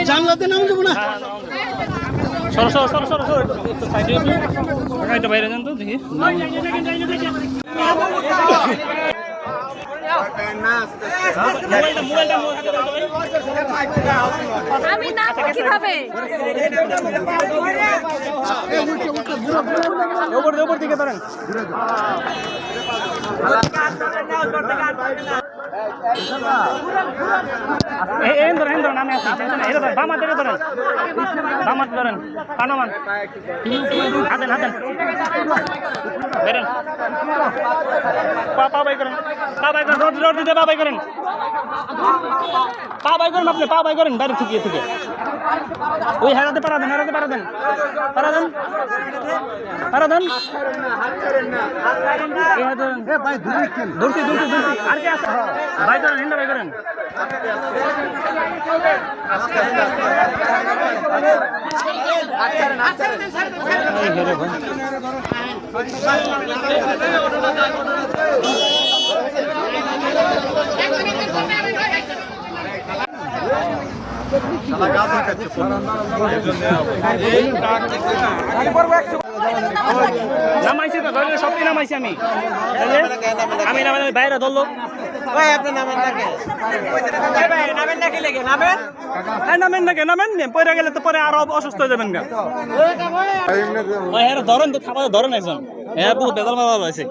জানলাতে নাম দেবো না বাইরে যান তো দেখি আমি না কিভাবে উপর দিকে ধরেন বাইরে থেকে ওই হারাতে পারা দেন ধরছি আর কি আছে ভাই করেন হিন্দা ভাই করেন নামাইছি তো সবই নামাইছি আমি নামাই বাইরে ধরলো নামেন পরে গেলে তো পরে আরো অসুস্থ হয়ে যাবেন গা ধরেন তো খাবার ধরেন একজন হ্যাঁ বহুত বেদাল মারা রয়েছে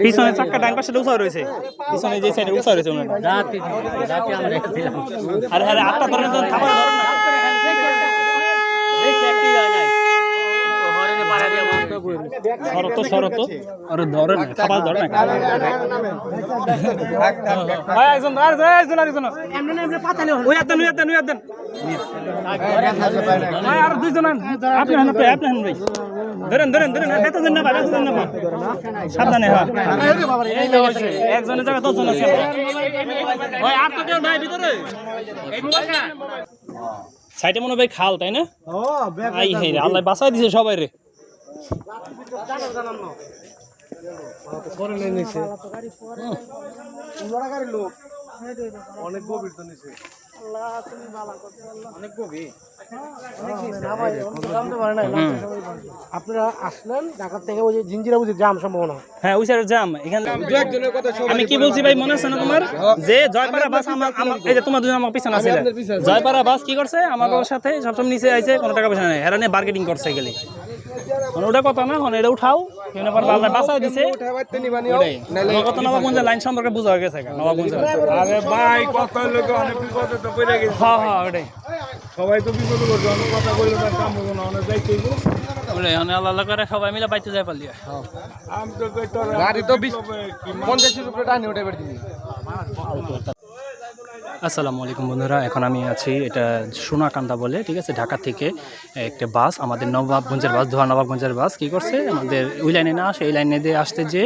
পিছনে চাক্কা ডান পাশে উঁচা রয়েছে পিছনে যে সাইডে উঁচা রয়েছে আরে আরে আটটা ধরেন খাবার ধরেন না শরত আরে ধরেন খাবার ধরেন আর দুইজন সাবধানে একজনের জায়গায় 10 জন আছে সাইডে মনে হয় খাল তাই না আল্লাহ বাঁচাই দিছে সবাই রে অনেক গভীর তো নিচে অনেক গভীর আপনারা আসলেন ঢাকা থেকে ওই যে জিঞ্জিরা বুঝে জাম সম্ভাবনা হ্যাঁ ওই সাইডে জাম এখানে আমি কি বলছি ভাই মনে আছে না তোমার যে জয়পাড়া বাস আমার এই যে তোমার দুজন আমার পিছনে আছে জয়পাড়া বাস কি করছে আমার সাথে সবসময় নিচে আইছে কোনো টাকা পয়সা নেই এরা নিয়ে বার্গেটিং করছে গেলে ওটা কথা না এটা উঠাও বাসায় দিছে কত নবাবগঞ্জের লাইন সম্পর্কে বোঝা হয়ে গেছে নবাবগঞ্জের আরে ভাই কত লোক অনেক বিপদে তো পড়ে গেছে হ্যাঁ হ্যাঁ ওটাই সবাই তো বিপদে পড়ছে অনেক কথা বললে তার কাম হবে না অনেক যাইতেই ওটাই আল্লাহ করে সবাই মিলে বাইতে যায় পারলি আমি তো গাড়ি তো 50 উপরে টানি উঠে বের দিবি আসসালামু আলাইকুম বন্ধুরা এখন আমি আছি এটা সোনাকান্দা বলে ঠিক আছে ঢাকা থেকে একটা বাস আমাদের নবাবগঞ্জের বাস ধোয়া নবাবগঞ্জের বাস কি করছে আমাদের ওই লাইনে না আসে এই লাইনে দিয়ে আসতে যে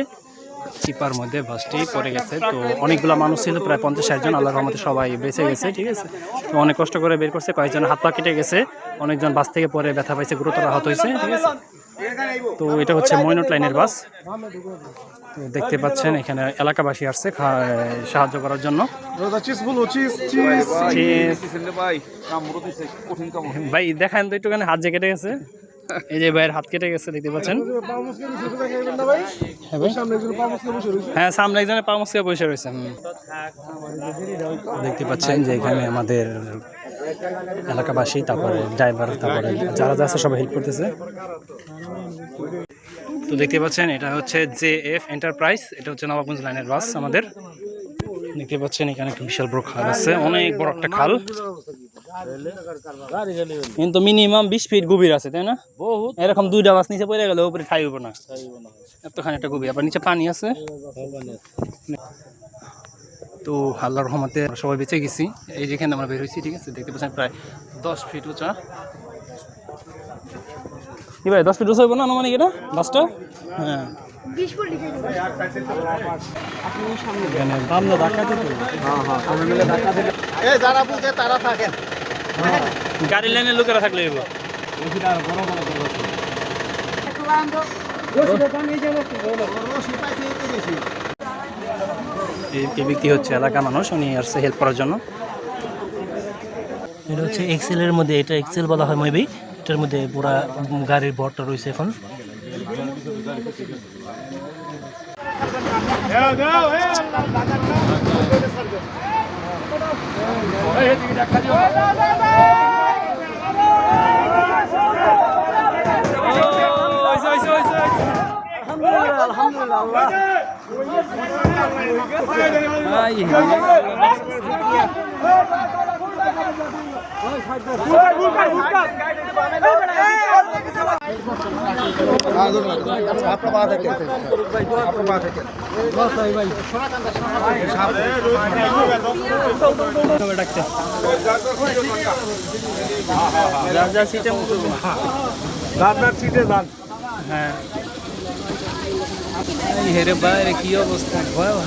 চিপার মধ্যে বাসটি পড়ে গেছে তো অনেকগুলো মানুষ ছিল প্রায় 50-60 জন আল্লাহর রহমতে সবাই বেঁচে গেছে ঠিক আছে তো অনেক কষ্ট করে বের করছে কয়েকজন হাত পা কেটে গেছে অনেকজন বাস থেকে পরে ব্যথা পাইছে গুরুতর আহত হয়েছে ঠিক আছে তো এটা হচ্ছে ময়নট লাইনের বাস তো দেখতে পাচ্ছেন এখানে এলাকাবাসী আসছে সাহায্য করার জন্য ভাই দেখেন তো একটুখানি হাত যে কেটে গেছে এই যে ভাইয়ের হাত কেটে গেছে দেখতে পাচ্ছেন হ্যাঁ সামনে একজনের পা মুসকে বসে রয়েছে দেখতে পাচ্ছেন যে এখানে আমাদের এলাকাবাসী তারপরে ড্রাইভার তারপরে যারা যা আছে সবাই হেল্প করতেছে তো দেখতে পাচ্ছেন এটা হচ্ছে জেএফ এন্টারপ্রাইজ এটা হচ্ছে নবাবগঞ্জ লাইনের বাস আমাদের দেখতে পাচ্ছেন এখানে একটা বিশাল বড় খাল আছে অনেক বড় একটা খাল কিন্তু মিনিমাম 20 ফিট গভীর আছে তাই না বহুত এরকম দুইটা বাস নিচে পড়ে গেলে উপরে ঠাই হবে না এতখানি একটা গভীর আবার নিচে পানি আছে তো আল্লাহর রহমতে আমরা সবাই বেঁচে গেছি। এই যেখানে আমরা বের হয়েছি, ঠিক আছে, দেখতে পাচ্ছেন প্রায় 10 ফিট উঁচা। কি ভাই 10 ফিট উঁচা হইব না আনুমানিক এটা বাসটা? হ্যাঁ, এখানে বামনা ধাক্কা দিতে যারা বুঝে তারা থাকেন। গাড়ি লাইনের লোকেরা থাকলে হইব। এই ব্যক্তি হচ্ছে এলাকার মানুষ, উনি আসছে হেল্প করার জন্য। এটা হচ্ছে এক্সেলের মধ্যে, এটা এক্সেল বলা হয় মেবি। এটার মধ্যে পুরা গাড়ির ভরটা রয়েছে এখন। হ্যাঁ, হেরে বাইরে কি অবস্থা ভয়াবহ।